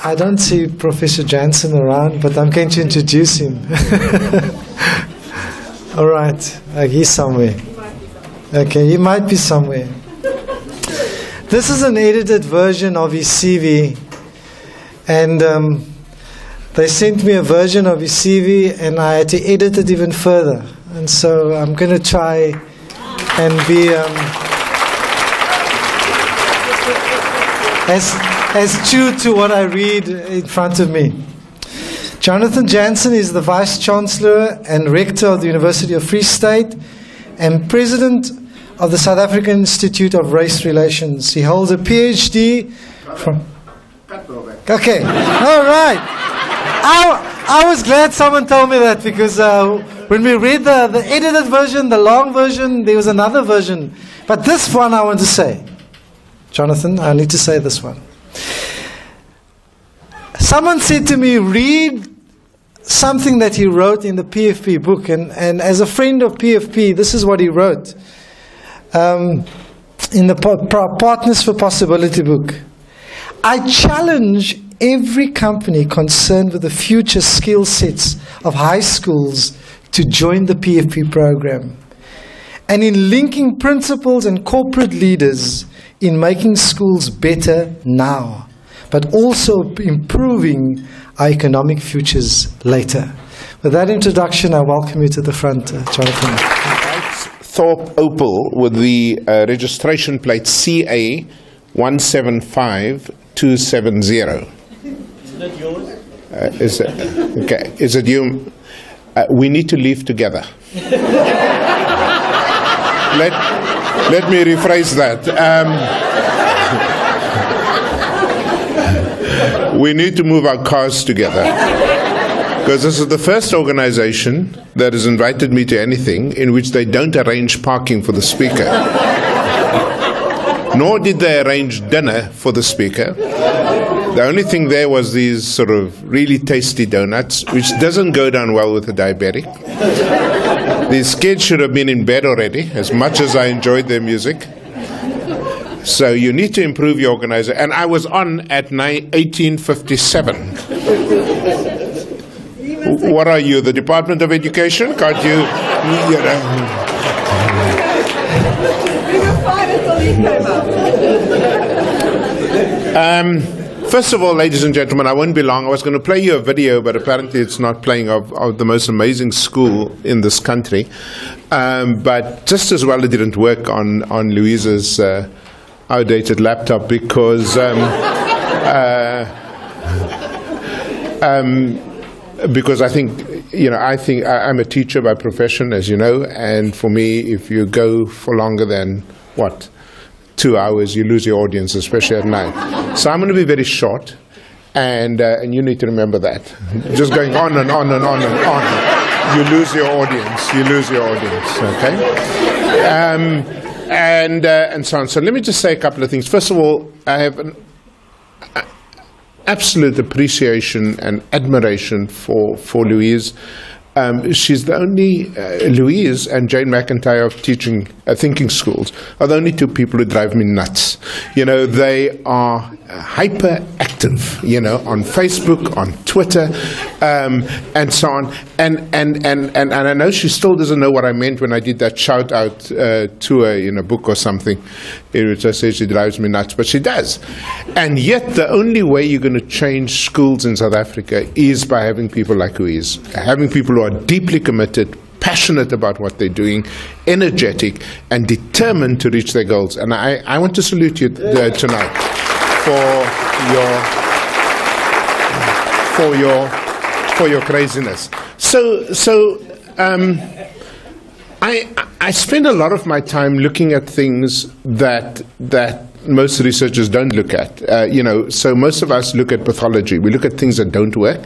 I don't see Professor Jansen around, but I'm going to introduce him. All right, he's somewhere. Okay, he might be somewhere. This is an edited version of his CV, and they sent me a version of his CV, and I had to edit it even further. And so I'm going to try and be as true to what I read in front of me. Jonathan Jansen is the Vice Chancellor and Rector of the University of Free State and President of the South African Institute of Race Relations. He holds a PhD from... Okay, all right. I was glad someone told me that, because when we read the edited version, the long version, there was another version. But this one I want to say. Jonathan, I need to say this one. Someone said to me, read something that he wrote in the PFP book. And as a friend of PFP, this is what he wrote in the Partners for Possibility book. I challenge every company concerned with the future skill sets of high schools to join the PFP program. And in linking principals and corporate leaders in making schools better now, but also improving our economic futures later. With that introduction, I welcome you to the front, Jonathan. Thorpe Opal with the registration plate CA 175270. Is that yours? Is it? Okay. Is it you? We need to leave together. Let me rephrase that. We need to move our cars together. Because this is the first organization that has invited me to anything in which they don't arrange parking for the speaker. Nor did they arrange dinner for the speaker. The only thing there was these sort of really tasty donuts, which doesn't go down well with a diabetic. These kids should have been in bed already, as much as I enjoyed their music. So you need to improve your organizer. And I was on at 1857. What are you, the Department of Education? Can't you, you know? We were fine until you came up. First of all, ladies and gentlemen, I won't be long. I was going to play you a video, but apparently it's not playing, of the most amazing school in this country. But just as well it didn't work on Louise's outdated laptop, because I think, you know, I'm a teacher by profession, as you know, and for me, if you go for longer than, 2 hours, you lose your audience, especially at night. So I'm going to be very short, and you need to remember that. Just going on and on and on and on, you lose your audience. You lose your audience, okay? And so on. So let me just say a couple of things. First of all, I have an absolute appreciation and admiration for Louise. She's the only, Louise and Jane McIntyre of teaching thinking schools are the only two people who drive me nuts. You know, they are hyperactive, you know, on Facebook, on Twitter, and so on. And I know she still doesn't know what I meant when I did that shout out to her in a book or something, in which I say she drives me nuts, but she does. And yet the only way you're going to change schools in South Africa is by having people like Louise, having people who are deeply committed, passionate about what they're doing, energetic, and determined to reach their goals. And I want to salute you tonight for your craziness. So I spend a lot of my time looking at things that most researchers don't look at. You know, so most of us look at pathology. We look at things that don't work,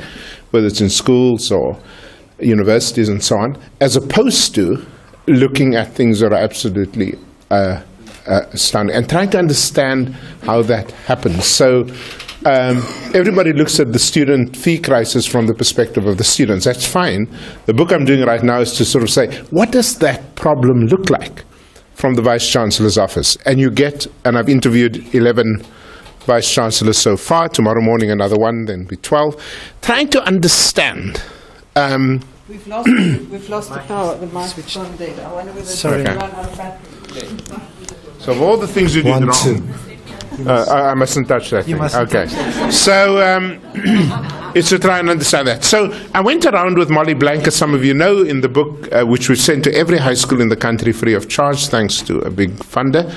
whether it's in schools or universities and so on, as opposed to looking at things that are absolutely astounding and trying to understand how that happens. So everybody looks at the student fee crisis from the perspective of the students. That's fine. The book I'm doing right now is to sort of say, what does that problem look like from the Vice Chancellor's office? And you get, and I've interviewed 11 vice-chancellors so far. Tomorrow morning another one, then be 12. Trying to understand. We've lost the power. The mic's gone dead. I wonder whether Sorry. it's Okay. run out of battery. So of all the things you did 1, wrong, 2. I mustn't touch that thing. mustn't Okay. So it's to try and understand that. So I went around with Molly Blank, as some of you know, in the book, which we sent to every high school in the country free of charge, thanks to a big funder,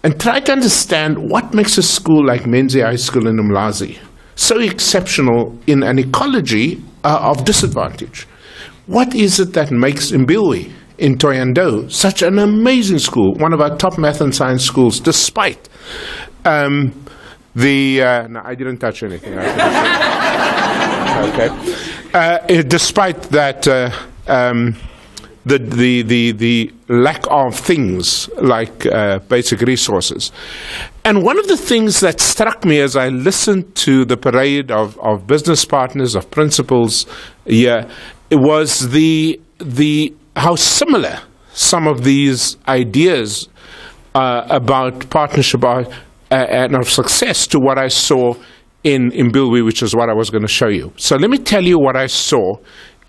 and tried to understand what makes a school like Menzies High School in Umlazi so exceptional in an ecology of disadvantage. What is it that makes Mbilwi in Thohoyandou such an amazing school, one of our top math and science schools, despite no, I didn't touch anything. Okay. Despite that, the lack of things like basic resources. And one of the things that struck me as I listened to the parade of business partners, of principals here, it was how similar some of these ideas about partnership and of success to what I saw in Mbilwi, which is what I was going to show you. So let me tell you what I saw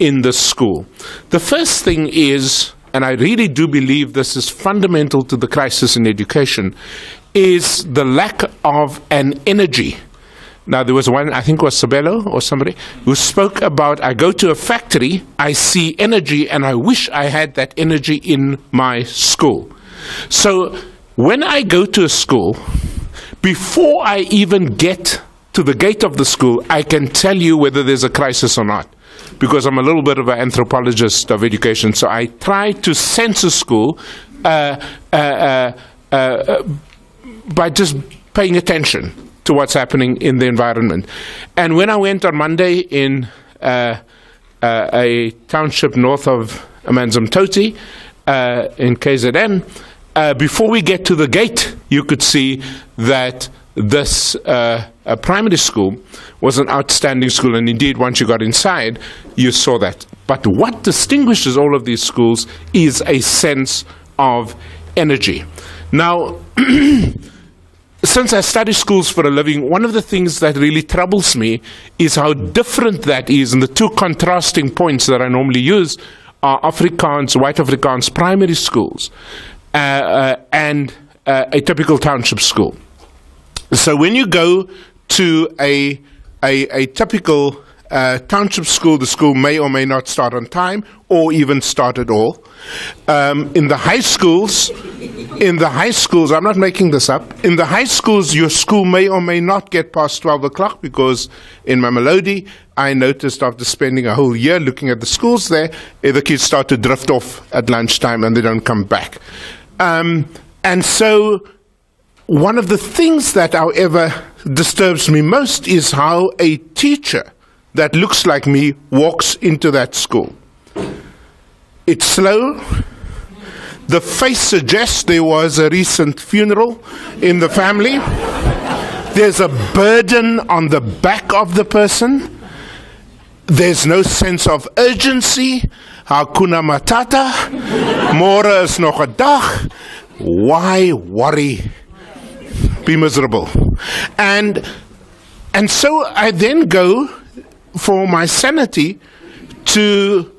in the school. The first thing is, and I really do believe this is fundamental to the crisis in education, is the lack of an energy. Now, there was one, I think it was Sabelo or somebody, who spoke about, I go to a factory, I see energy, and I wish I had that energy in my school. So when I go to a school, before I even get to the gate of the school, I can tell you whether there's a crisis or not, because I'm a little bit of an anthropologist of education. So I try to sense a school by just paying attention to what's happening in the environment. And when I went on Monday in a township north of Amanzimtoti in KZN, before we get to the gate, you could see that this primary school was an outstanding school, and indeed, once you got inside, you saw that. But what distinguishes all of these schools is a sense of energy. Now, since I study schools for a living, one of the things that really troubles me is how different that is, and the two contrasting points that I normally use are Afrikaans, white Afrikaans primary schools, and a typical township school. So when you go to a typical township school, the school may or may not start on time, or even start at all. In the high schools, I'm not making this up. In the high schools, your school may or may not get past 12 o'clock, because in Mamelodi, I noticed after spending a whole year looking at the schools there, the kids start to drift off at lunchtime and they don't come back. And so one of the things that, however, disturbs me most is how a teacher that looks like me walks into that school. It's slow. The face suggests there was a recent funeral in the family. There's a burden on the back of the person. There's no sense of urgency. Hakuna matata. Môre is nog 'n dag. Why worry? Be miserable. And so I then go for my sanity to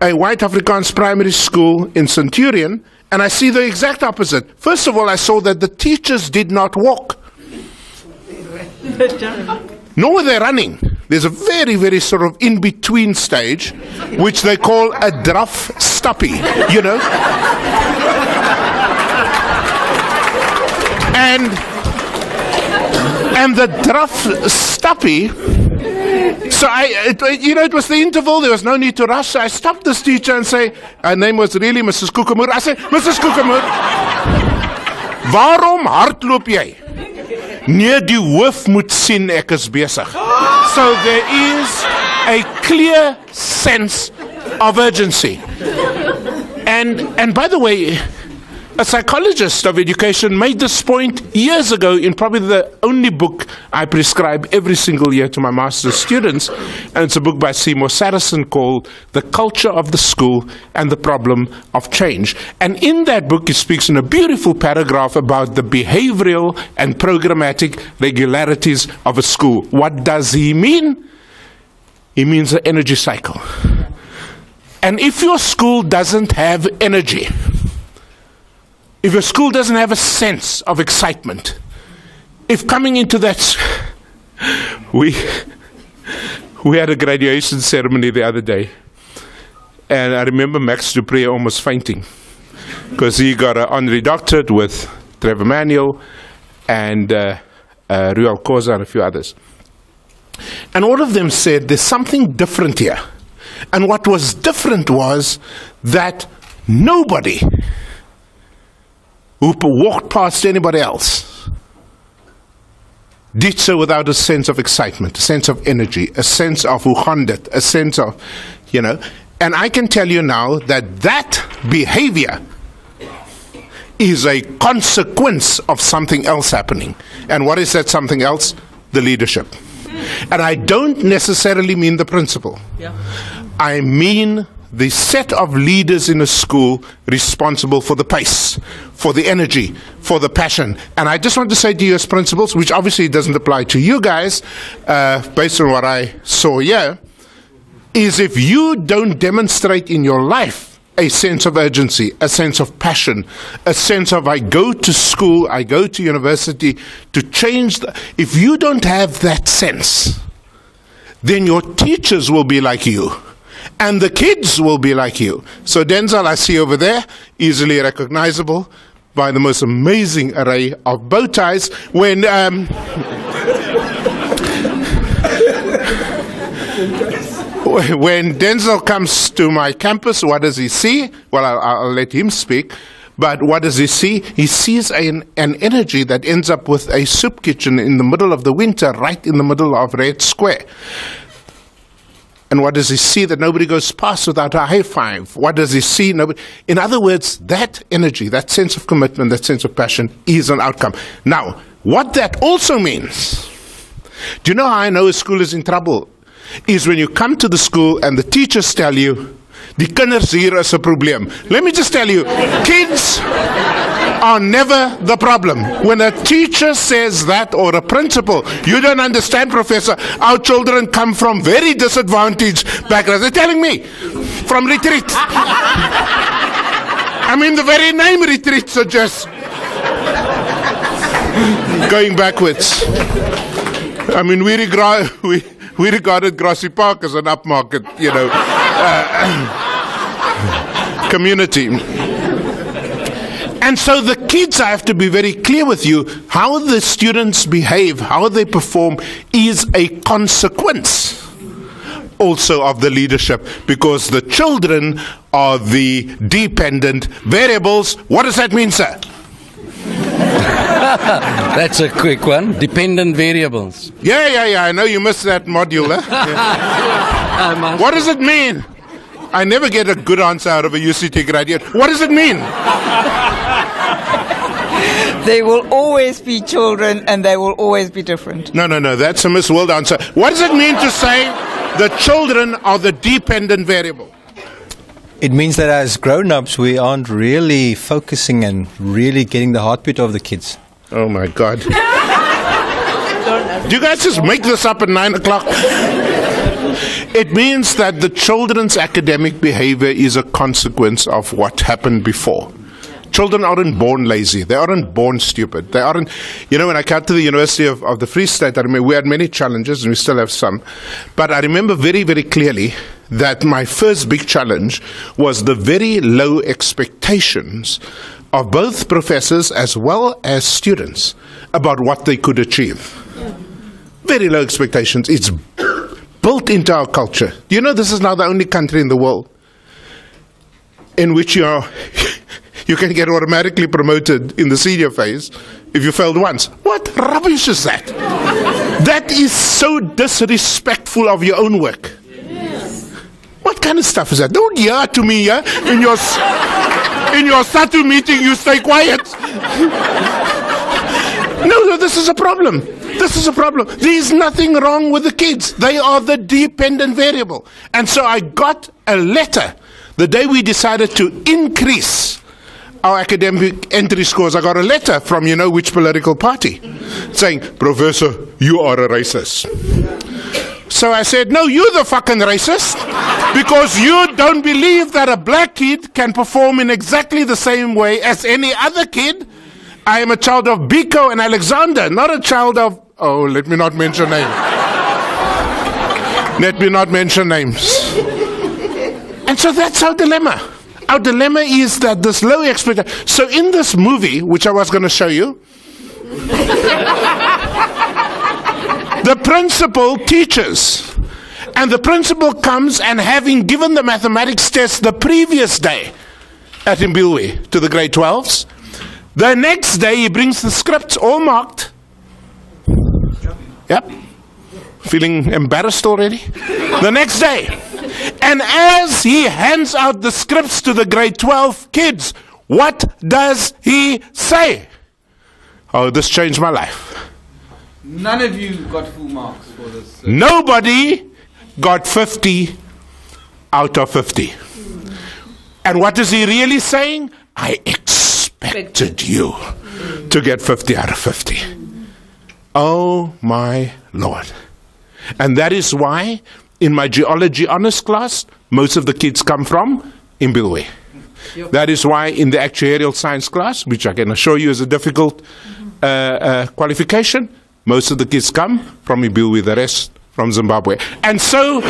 a white Afrikaans primary school in Centurion, and I see the exact opposite. First of all, I saw that the teachers did not walk. Nor were they running. There's a very, very sort of in-between stage, which they call a draf stappie, you know. And the draf stappie, so it was the interval, there was no need to rush. So I stopped this teacher and say, her name was really Mrs. Kukamoor. I said, Mrs. Kukamoor, waarom hardloop jy? Nee, die hoof moet sien ek is besig. So there is a clear sense of urgency. And by the way, A psychologist of education made this point years ago in probably the only book I prescribe every single year to my master's students, and it's a book by Seymour Saracen called The Culture of the School and the Problem of Change. And in that book he speaks in a beautiful paragraph about the behavioral and programmatic regularities of a school. What does he mean? He means the energy cycle. And if your school doesn't have energy, if your school doesn't have a sense of excitement, if coming into that, we had a graduation ceremony the other day, and I remember Max Dupree almost fainting because he got an honorary doctorate with Trevor Manuel and Ruel Koza and a few others. And all of them said there's something different here. And what was different was that nobody who walked past anybody else did so without a sense of excitement, a sense of energy, a sense of uchandet, a sense of, and I can tell you now that that behavior is a consequence of something else happening. And what is that something else? The leadership. And I don't necessarily mean the principal. Yeah. I mean the set of leaders in a school responsible for the pace, for the energy, for the passion. And I just want to say to you as principals, which obviously doesn't apply to you guys, based on what I saw here, is if you don't demonstrate in your life a sense of urgency, a sense of passion, a sense of I go to school, I go to university to change, if you don't have that sense, then your teachers will be like you. And the kids will be like you. So Denzel, I see over there, easily recognizable by the most amazing array of bow ties. When when Denzel comes to my campus, what does he see? Well, I'll let him speak. But what does he see? He sees an energy that ends up with a soup kitchen in the middle of the winter, right in the middle of Red Square. And what does he see? That nobody goes past without a high five. What does he see? Nobody. In other words, that energy, that sense of commitment, that sense of passion is an outcome. Now, what that also means, do you know how I know a school is in trouble? Is when you come to the school and the teachers tell you, die kinders hier is 'n probleem. Let me just tell you, kids are never the problem. When a teacher says that, or a principal, you don't understand, Professor, our children come from very disadvantaged backgrounds. They're telling me, from retreat. I mean, the very name retreat suggests going backwards. I mean, we regarded Grassy Park as an upmarket, community. And so the kids, I have to be very clear with you, how the students behave, how they perform is a consequence also of the leadership, because the children are the dependent variables. What does that mean, sir? That's a quick one. Dependent variables. Yeah. I know you missed that module. Huh? Yeah. What does it mean? I never get a good answer out of a UCT graduate. What does it mean? They will always be children and they will always be different. No. That's a Miss World answer. What does it mean to say the children are the dependent variable? It means that as grown-ups, we aren't really focusing and really getting the heartbeat of the kids. Oh my God. Do you guys just make this up at 9 o'clock? It means that the children's academic behavior is a consequence of what happened before. Children aren't born lazy. They aren't born stupid. They aren't, when I came to the University of the Free State, I remember we had many challenges and we still have some. But I remember very, very clearly that my first big challenge was the very low expectations of both professors as well as students about what they could achieve. Very low expectations. It's built into our culture. Do you know this is now the only country in the world in which you can get automatically promoted in the senior phase if you failed once? What rubbish is that? That is so disrespectful of your own work. What kind of stuff is that? Don't yell to me, yeah? In your SATU meeting, you stay quiet. No, this is a problem. This is a problem. There is nothing wrong with the kids. They are the dependent variable. And so I got a letter the day we decided to increase our academic entry scores. I got a letter from you know which political party saying, Professor, you are a racist. So I said, no, you're the fucking racist, because you don't believe that a black kid can perform in exactly the same way as any other kid. I am a child of Biko and Alexander, not a child of, oh, let me not mention names. Let me not mention names. And so that's our dilemma. Our dilemma is that this low expectation. So in this movie, which I was going to show you, the principal teaches. And the principal comes, and having given the mathematics test the previous day at Mbilwi to the grade 12s, the next day he brings the scripts all marked. Yep. Feeling embarrassed already? The next day. And as he hands out the scripts to the grade 12 kids, what does he say? Oh, this changed my life. None of you got full marks for this. Nobody got 50 out of 50. And what is he really saying? I expected you to get 50 out of 50. Oh my Lord. And that is why in my geology honors class, most of the kids come from Mbilwi. That is why in the actuarial science class, which I can assure you is a difficult qualification, most of the kids come from Mbilwi, the rest from Zimbabwe. And so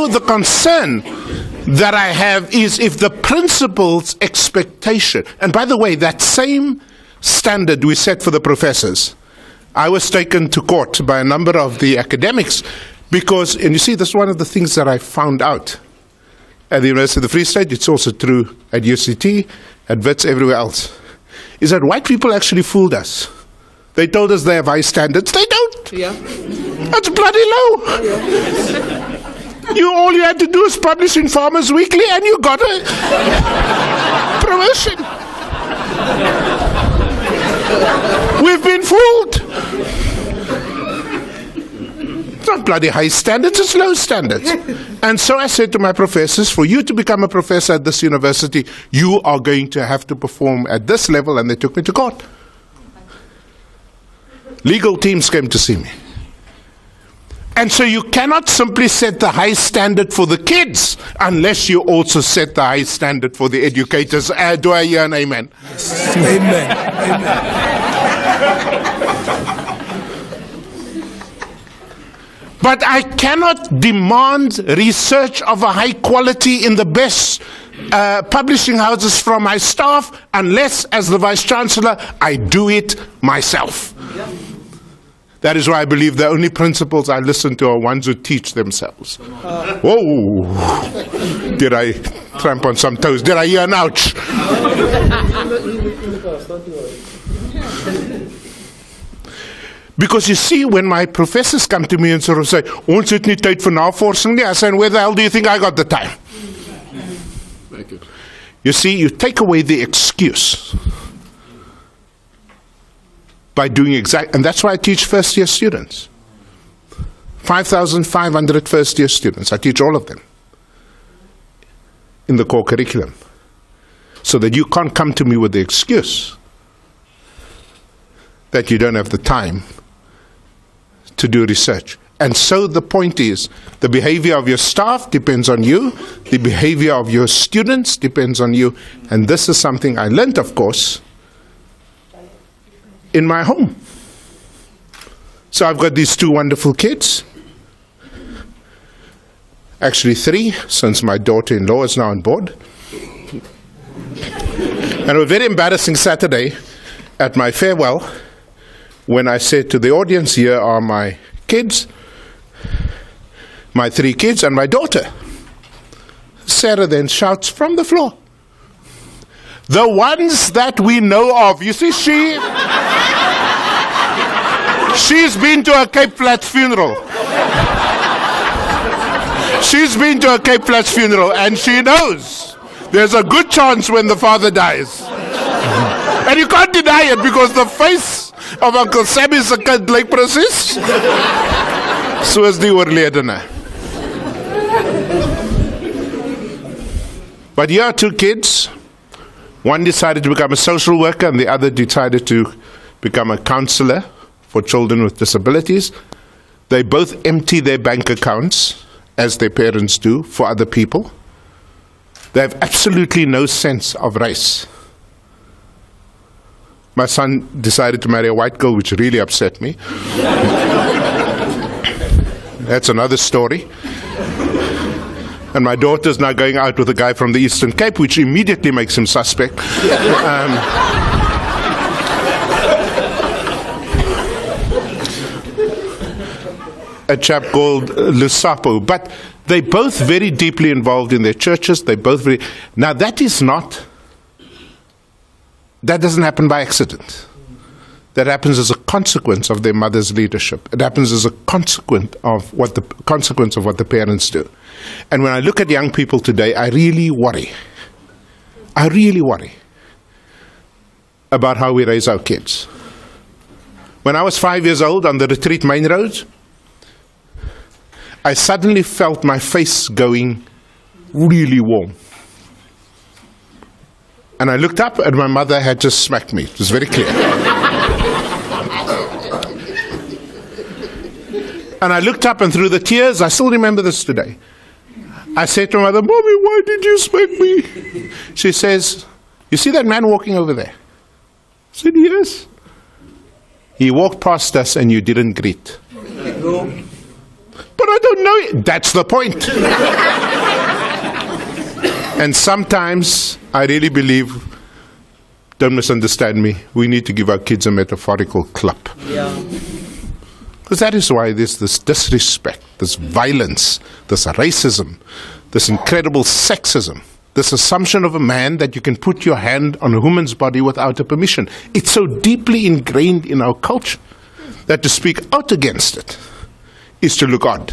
the concern that I have is if the principal's expectation, and by the way, that same standard we set for the professors, I was taken to court by a number of the academics because, and you see, this is one of the things that I found out at the University of the Free State, it's also true at UCT, at WITS, everywhere else, is that white people actually fooled us. They told us they have high standards. They don't. Yeah. That's bloody low. All you had to do is publish in Farmers Weekly and you got a promotion. We've been fooled. It's not bloody high standards, it's low standards. And so I said to my professors, for you to become a professor at this university, you are going to have to perform at this level, and they took me to court. Legal teams came to see me. And so you cannot simply set the high standard for the kids unless you also set the high standard for the educators. Do I hear an amen? Yes. Amen. But I cannot demand research of a high quality in the best publishing houses from my staff unless, as the Vice-Chancellor, I do it myself. Yeah. That is why I believe the only principals I listen to are ones who teach themselves. Whoa! Did I tramp on some toes? Did I hear an ouch? Because you see, when my professors come to me and sort of say, ons het nie tyd vir navorsing nie, I say, where the hell do you think I got the time? You see, you take away the excuse by doing and that's why I teach first-year students. 5,500 first-year students. I teach all of them in the core curriculum, so that you can't come to me with the excuse that you don't have the time to do research. And so the point is, the behavior of your staff depends on you, the behavior of your students depends on you, and this is something I learned, of course, in my home. So I've got these two wonderful kids, actually 3, since my daughter-in-law is now on board. And a very embarrassing Saturday at my farewell, when I said to the audience, here are my kids, my 3 kids and my daughter. Sarah then shouts from the floor, the ones that we know of. You see, she's been to a Cape Flats funeral. She's been to a Cape Flats funeral and she knows there's a good chance when the father dies. And you can't deny it because the face of Uncle Sam is a kind like precies. Soos die oorledene. But here are two kids. One decided to become a social worker and the other decided to become a counselor for children with disabilities. They both empty their bank accounts, as their parents do, for other people. They have absolutely no sense of race. My son decided to marry a white girl, which really upset me. That's another story. And my daughter's now going out with a guy from the Eastern Cape, which immediately makes him suspect. A chap called Lusapo. But they're both very deeply involved in their churches. They both very... Now that doesn't happen by accident. That happens as a consequence of their mother's leadership. It happens as a consequence of what the parents do. And when I look at young people today, I really worry. I really worry about how we raise our kids. When I was 5 years old on the Retreat Main Road, I suddenly felt my face going really warm. And I looked up and my mother had just smacked me. It was very clear. And I looked up and through the tears, I still remember this today. I said to my mother, "Mommy, why did you smack me?" She says, "You see that man walking over there?" I said, "Yes." "He walked past us and you didn't greet." "But I don't know it." That's the point. And sometimes I really believe, don't misunderstand me, we need to give our kids a metaphorical clap. Because that is why there's this disrespect, this violence, this racism, this incredible sexism, this assumption of a man that you can put your hand on a woman's body without a permission. It's so deeply ingrained in our culture that to speak out against it is to look odd.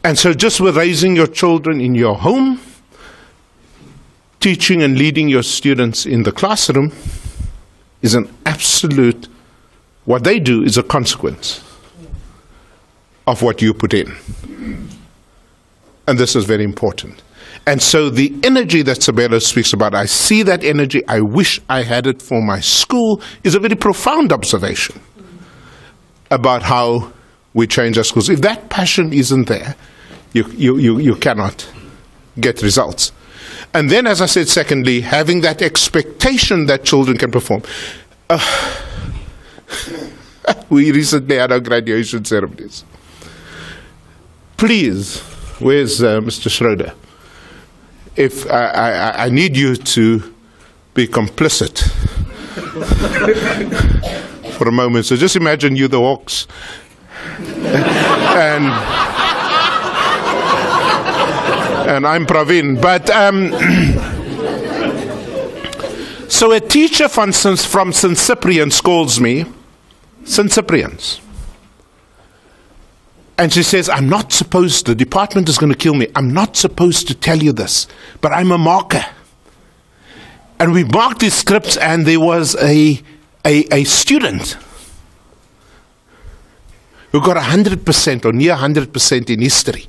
And so just with raising your children in your home, teaching and leading your students in the classroom is an absolute, what they do is a consequence of what you put in. And this is very important. And so the energy that Sabelo speaks about, I see that energy, I wish I had it for my school, is a very profound observation about how we change our schools. If that passion isn't there, you cannot get results. And then, as I said, secondly, having that expectation that children can perform. We recently had our graduation ceremonies. Please, where's Mr. Schroeder? If I need you to be complicit for a moment. So just imagine you the Hawks. And I'm Praveen. But so a teacher from St. Cyprian's calls me, St. Cyprian's. And she says, "I'm not supposed, the department is going to kill me. I'm not supposed to tell you this, but I'm a marker." And we marked these scripts, and there was a student who got 100% or near 100% in history.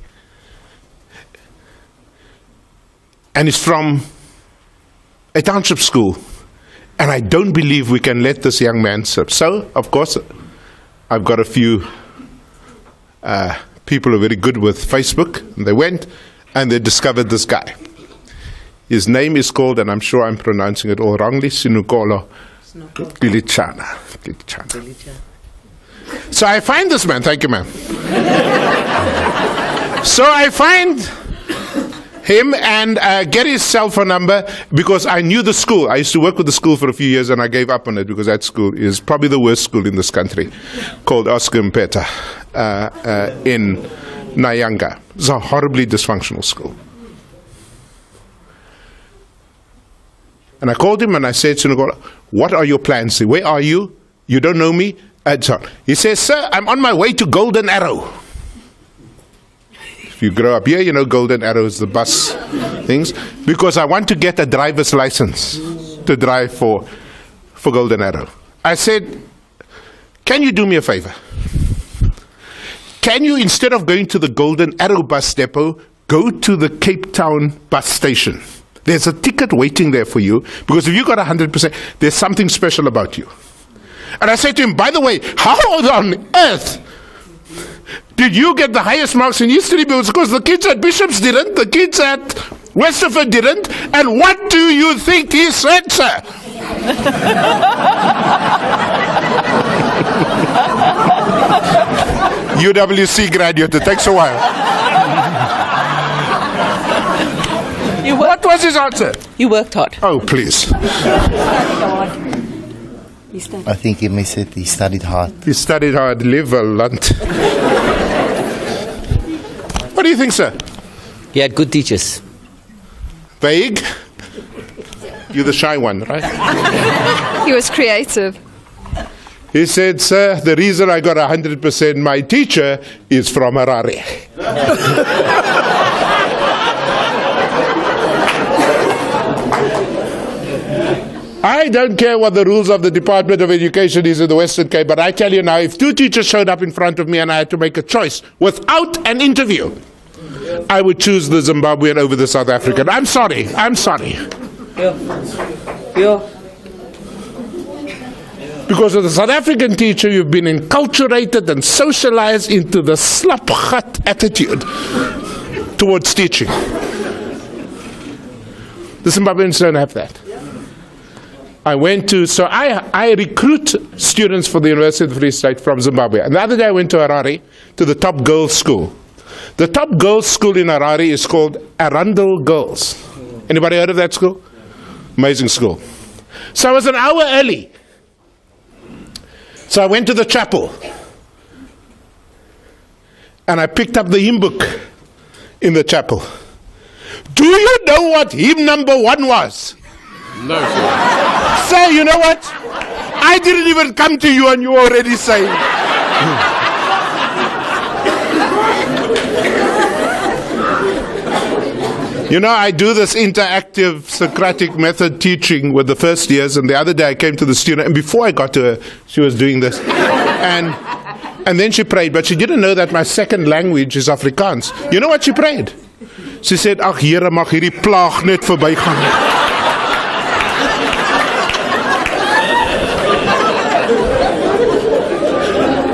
And it's from a township school. And I don't believe we can let this young man slip. So, of course, I've got a few people who are very good with Facebook. And they went and they discovered this guy. His name is called, and I'm sure I'm pronouncing it all wrongly, Sinukolo Kilichana. So I find this man. Thank you, ma'am. So I find him and get his cell phone number because I knew the school. I used to work with the school for a few years and I gave up on it because that school is probably the worst school in this country, called Oscar Mpeta in Nyanga. It's a horribly dysfunctional school. And I called him and I said, "What are your plans? Where are you? You don't know me. And so on. He says, sir, I'm on my way to Golden Arrow. If you grow up here, you know Golden Arrow is the bus things. Because I want to get a driver's license to drive for Golden Arrow. I said, can you do me a favor? Can you, instead of going to the Golden Arrow bus depot, go to the Cape Town bus station? There's a ticket waiting there for you, because if you got 100%, there's something special about you. And I said to him, by the way, how on earth did you get the highest marks in history? Because the kids at Bishop's didn't, the kids at Westerford didn't, and what do you think he said, sir? UWC graduate, it takes a while. What was his answer? You worked hard. Oh, please. I think he may said he studied hard. He studied hard, live a lot. What do you think, sir? He had good teachers. Vague? You're the shy one, right? He was creative. He said, sir, the reason I got 100%, my teacher is from Harare. I don't care what the rules of the Department of Education is in the Western Cape, but I tell you now, if two teachers showed up in front of me and I had to make a choice without an interview, I would choose the Zimbabwean over the South African. I'm sorry. Because of the South African teacher, you've been enculturated and socialized into the slapgat attitude towards teaching. The Zimbabweans don't have that. I recruit students for the University of the Free State from Zimbabwe. And the other day I went to Harare, to the top girls' school. The top girls' school in Harare is called Arundel Girls. Anybody heard of that school? Amazing school. So I was an hour early. So I went to the chapel. And I picked up the hymn book in the chapel. Do you know what hymn number 1 was? No, sir. Sir, you know what? I didn't even come to you and you already saying. You know, I do this interactive Socratic method teaching with the first years, and the other day I came to the student, and before I got to her, she was doing this. And then she prayed, but she didn't know that my second language is Afrikaans. You know what she prayed? She said, ag Here, mag hierdie plaag net verbygaan.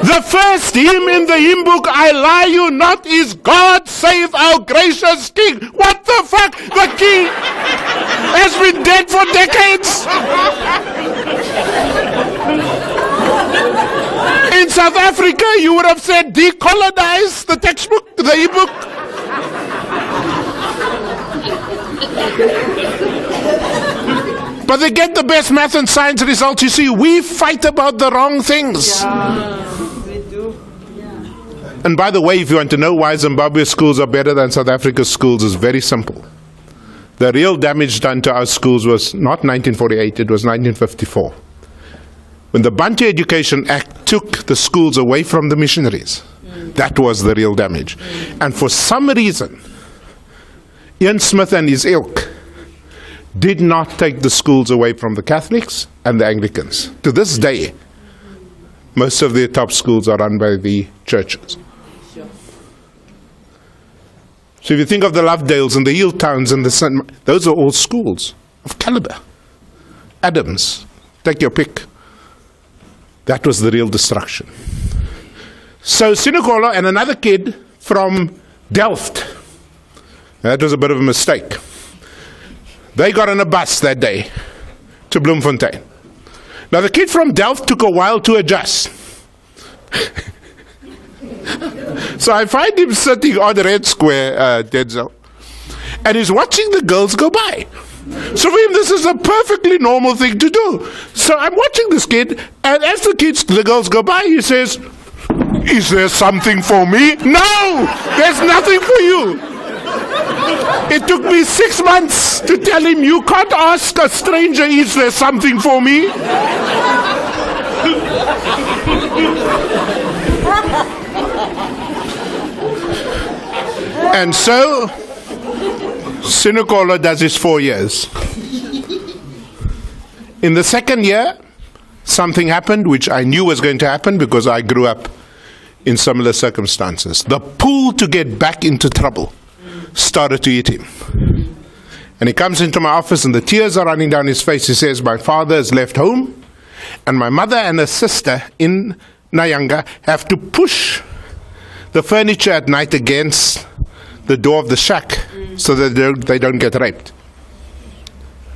The first hymn in the hymn book, I lie you not, is God save our gracious King. What the fuck? The King has been dead for decades. In South Africa, you would have said decolonize the textbook, the e-book. But they get the best math and science results. You see, we fight about the wrong things. And by the way, if you want to know why Zimbabwe's schools are better than South Africa's schools, it's very simple. The real damage done to our schools was not 1948, it was 1954. When the Bantu Education Act took the schools away from the missionaries, that was the real damage. And for some reason, Ian Smith and his ilk did not take the schools away from the Catholics and the Anglicans. To this day, most of their top schools are run by the churches. So if you think of the Lovedales and the Hilltowns and those are all schools of caliber. Adams, take your pick. That was the real destruction. So Sinukolo and another kid from Delft, that was a bit of a mistake. They got on a bus that day to Bloemfontein. Now the kid from Delft took a while to adjust. So I find him sitting on the Red Square, Denzel, and he's watching the girls go by. So for him, this is a perfectly normal thing to do. So I'm watching this kid, and as the girls go by, he says, "Is there something for me?" "No, there's nothing for you." It took me 6 months to tell him, you can't ask a stranger, "Is there something for me?" And so, Sinukolo does his 4 years. In the second year, something happened which I knew was going to happen because I grew up in similar circumstances. The pull to get back into trouble started to eat him. And he comes into my office and the tears are running down his face. He says, my father has left home and my mother and her sister in Nyanga have to push the furniture at night against the door of the shack so that they don't get raped.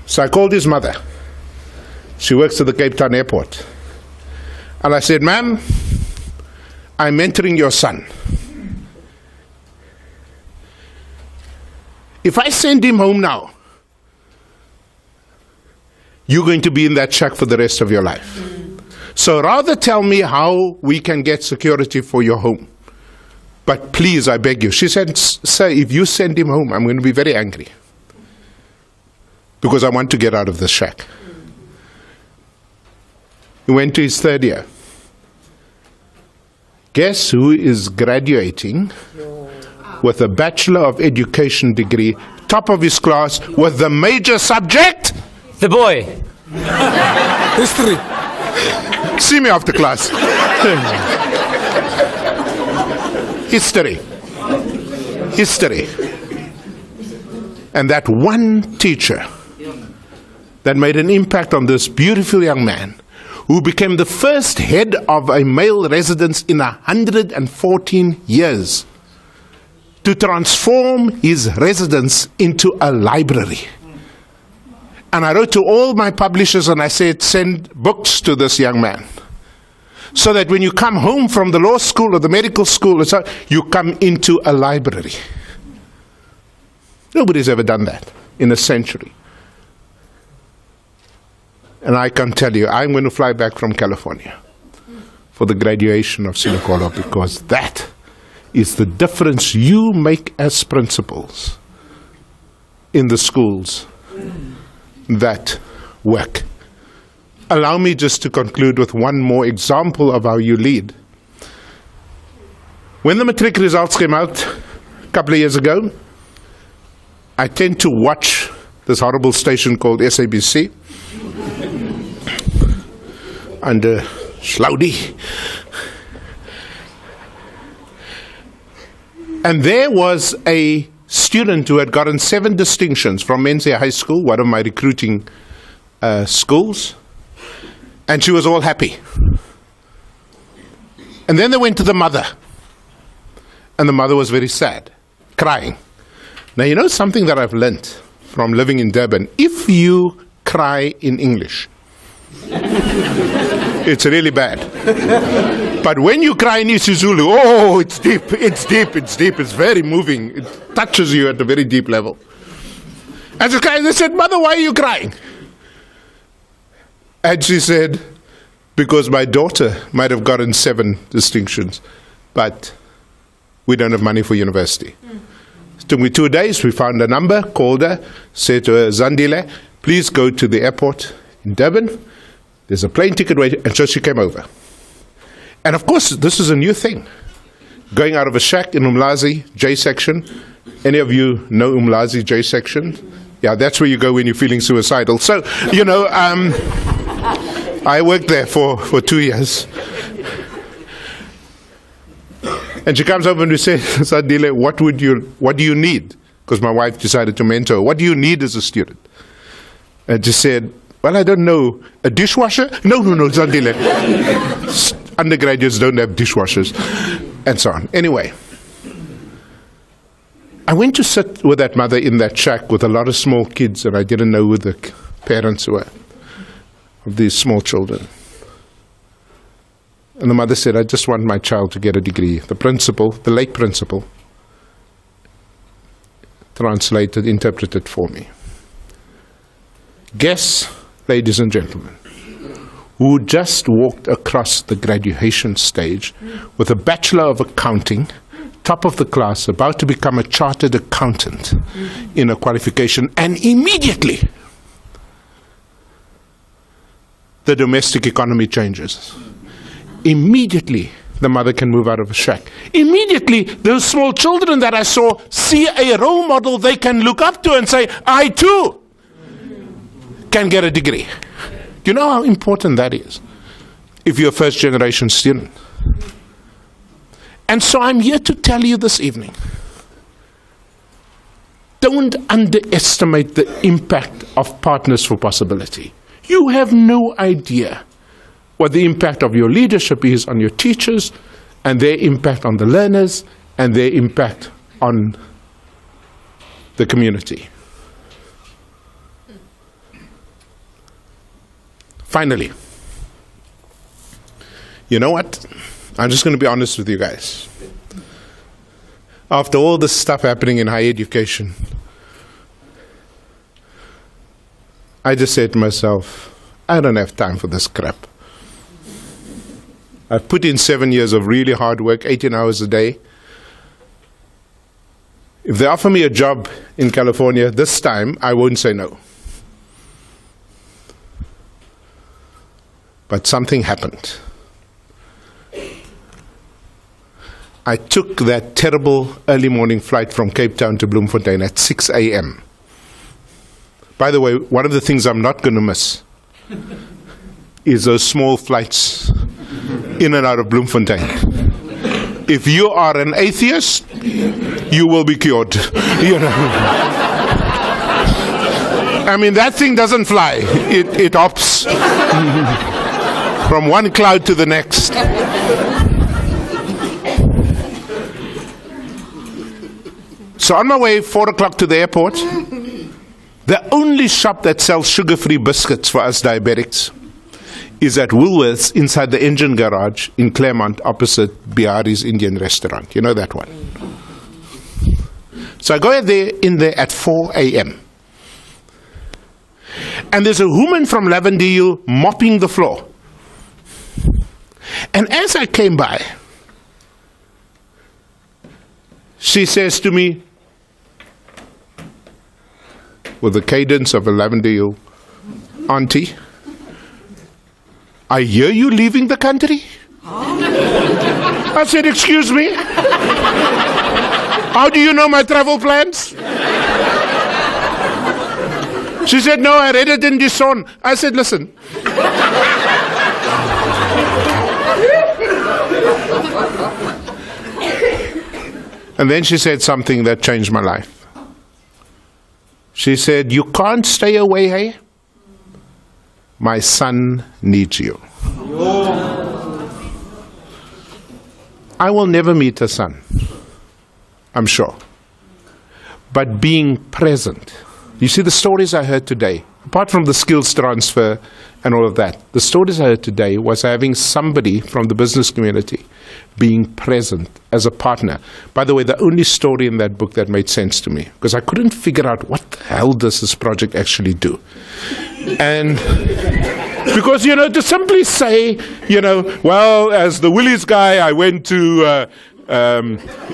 So I called his mother. She works at the Cape Town airport. And I said, ma'am, I'm mentoring your son. If I send him home now, you're going to be in that shack for the rest of your life. So rather tell me how we can get security for your home. But please, I beg you. She said, sir, if you send him home, I'm going to be very angry. Because I want to get out of the shack. He went to his third year. Guess who is graduating with a Bachelor of Education degree, top of his class, with the major subject? The boy. History. See me after class. History. History. And that one teacher that made an impact on this beautiful young man, who became the first head of a male residence in 114 years, to transform his residence into a library. And I wrote to all my publishers and I said, send books to this young man, so that when you come home from the law school or the medical school, you come into a library. Nobody's ever done that in a century. And I can tell you, I'm going to fly back from California for the graduation of Sinukolo, because that is the difference you make as principals in the schools that work. Allow me just to conclude with one more example of how you lead. When the matric results came out a couple of years ago, I tend to watch this horrible station called SABC under Schlaudi. And there was a student who had gotten 7 distinctions from Men's High School, one of my recruiting schools, and she was all happy. And then they went to the mother, and the mother was very sad, crying. Now, you know something that I've learnt from living in Durban? If you cry in English, it's really bad. But when you cry in isiZulu, oh, it's deep, it's deep, it's deep, it's very moving. It touches you at a very deep level. And they said, Mother, why are you crying? And she said, because my daughter might have gotten 7 distinctions, but we don't have money for university. It took me 2 days, we found a number, called her, said to her, Zandile, please go to the airport in Durban. There's a plane ticket waiting, and so she came over. And of course, this is a new thing. Going out of a shack in Umlazi, J section. Any of you know Umlazi, J section? Yeah, that's where you go when you're feeling suicidal. So, you know, I worked there for 2 years. And she comes over and we say, Sadile, what do you need? Because my wife decided to mentor. What do you need as a student? And she said, well, I don't know. A dishwasher? No, Zandile. Undergraduates don't have dishwashers. And so on. Anyway, I went to sit with that mother in that shack with a lot of small kids, and I didn't know who the parents were of these small children. And the mother said, I just want my child to get a degree. The principal, the late principal, interpreted for me. Guess, ladies and gentlemen, who just walked across the graduation stage with a Bachelor of Accounting, top of the class, about to become a chartered accountant in a qualification, and immediately the domestic economy changes. Immediately, the mother can move out of a shack. Immediately, those small children that I saw see a role model they can look up to and say, I too can get a degree. Do you know how important that is if you're a first-generation student? And so I'm here to tell you this evening, don't underestimate the impact of Partners for Possibility. You have no idea what the impact of your leadership is on your teachers, and their impact on the learners, and their impact on the community. Finally, you know what? I'm just going to be honest with you guys. After all this stuff happening in higher education, I just said to myself, I don't have time for this crap. I've put in 7 years of really hard work, 18 hours a day. If they offer me a job in California this time, I won't say no. But something happened. I took that terrible early morning flight from Cape Town to Bloemfontein at 6 a.m. By the way, one of the things I'm not going to miss is those small flights in and out of Bloemfontein. If you are an atheist, you will be cured. You know. I mean, that thing doesn't fly. It hops from one cloud to the next. So on my way, 4 o'clock to the airport, the only shop that sells sugar-free biscuits for us diabetics is at Woolworths inside the engine garage in Claremont opposite Bihari's Indian restaurant. You know that one. So I go in there at 4 a.m. And there's a woman from Lavendale mopping the floor. And as I came by, she says to me, with the cadence of a Lavendale auntie, I hear you leaving the country? I said, excuse me? How do you know my travel plans? She said, no, I read it in the Sun. I said, listen. And then she said something that changed my life. She said, you can't stay away, hey? My son needs you. I will never meet her son, I'm sure. But being present. You see, the stories I heard today, apart from the skills transfer and all of that, the stories I heard today was having somebody from the business community being present as a partner. By the way, the only story in that book that made sense to me, because I couldn't figure out what the hell does this project actually do. And because, you know, to simply say, you know, well, as the Willies guy, I went to,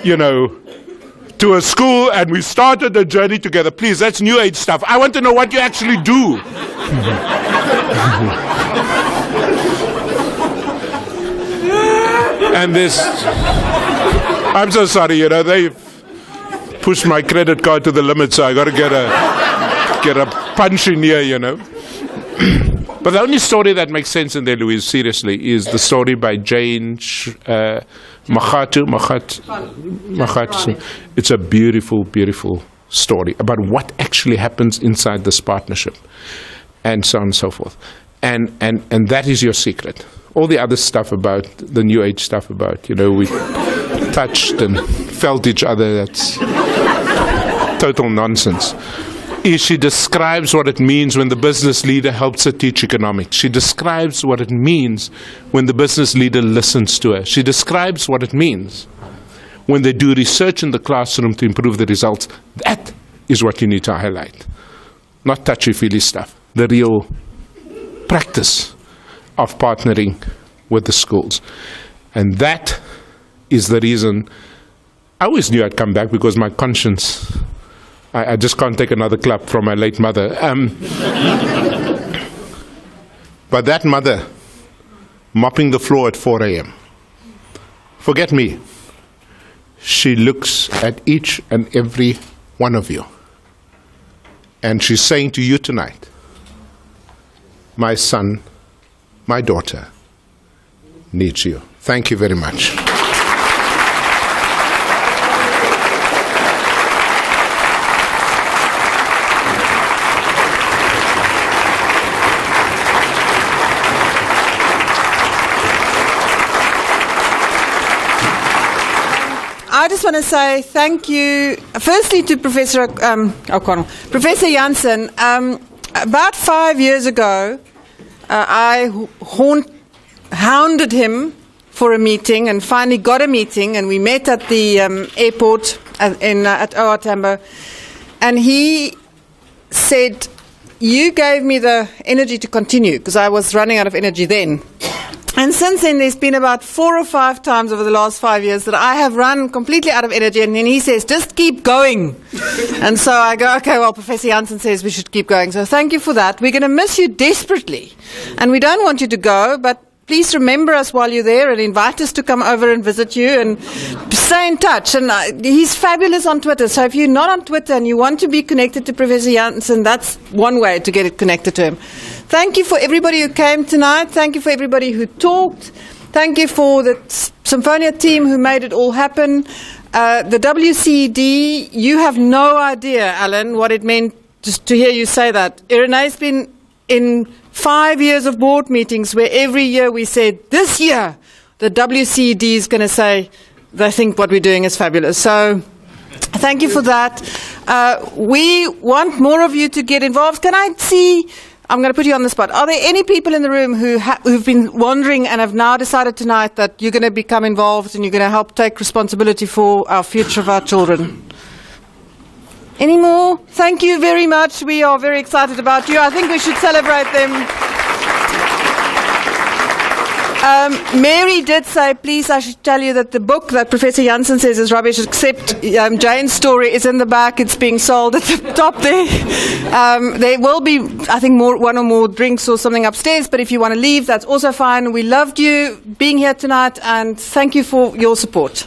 you know, to a school and we started a journey together. Please, that's New Age stuff. I want to know what you actually do. And this, I'm so sorry, you know, they've pushed my credit card to the limit, so I got to get a punch in here, you know. But the only story that makes sense in there, Louise, seriously, is the story by Jane Mahatu. It's a beautiful, beautiful story about what actually happens inside this partnership, and so on and so forth. And that is your secret. All the other stuff about the New Age stuff about, you know, we touched and felt each other, that's total nonsense. She describes what it means when the business leader helps her teach economics. She describes what it means when the business leader listens to her. She describes what it means when they do research in the classroom to improve the results. That is what you need to highlight. Not touchy-feely stuff. The real practice of partnering with the schools. And that is the reason I always knew I'd come back, because my conscience, I just can't take another clap from my late mother. But that mother mopping the floor at 4 a.m., forget me. She looks at each and every one of you. And she's saying to you tonight, my son, my daughter needs you. Thank you very much. I just want to say thank you, firstly, to Professor O'Connell. Professor Jansen, about 5 years ago, I hounded him for a meeting and finally got a meeting, and we met at the airport at OR Tambo, and he said, you gave me the energy to continue, because I was running out of energy then. And since then, there's been about 4 or 5 times over the last 5 years that I have run completely out of energy, and then he says, just keep going. And so I go, okay, well, Professor Jansen says we should keep going. So thank you for that. We're going to miss you desperately. And we don't want you to go, but please remember us while you're there and invite us to come over and visit you and stay in touch. And he's fabulous on Twitter. So if you're not on Twitter and you want to be connected to Professor Jansen, that's one way to get it connected to him. Thank you for everybody who came tonight. Thank you for everybody who talked. Thank you for the Symphonia team who made it all happen. The WCD, you have no idea, Alan, what it meant just to hear you say that. Irene's been in 5 years of board meetings where every year we said, this year, the WCD is going to say, they think what we're doing is fabulous. So thank you for that. We want more of you to get involved. Can I see, I'm going to put you on the spot. Are there any people in the room who've been wondering and have now decided tonight that you're going to become involved and you're going to help take responsibility for our future of our children? Any more? Thank you very much. We are very excited about you. I think we should celebrate them. Mary did say, please, I should tell you that the book that Professor Jansen says is rubbish, except Jane's story, is in the back. It's being sold at the top there. There will be, I think, one or more drinks or something upstairs, but if you want to leave, that's also fine. We loved you being here tonight, and thank you for your support.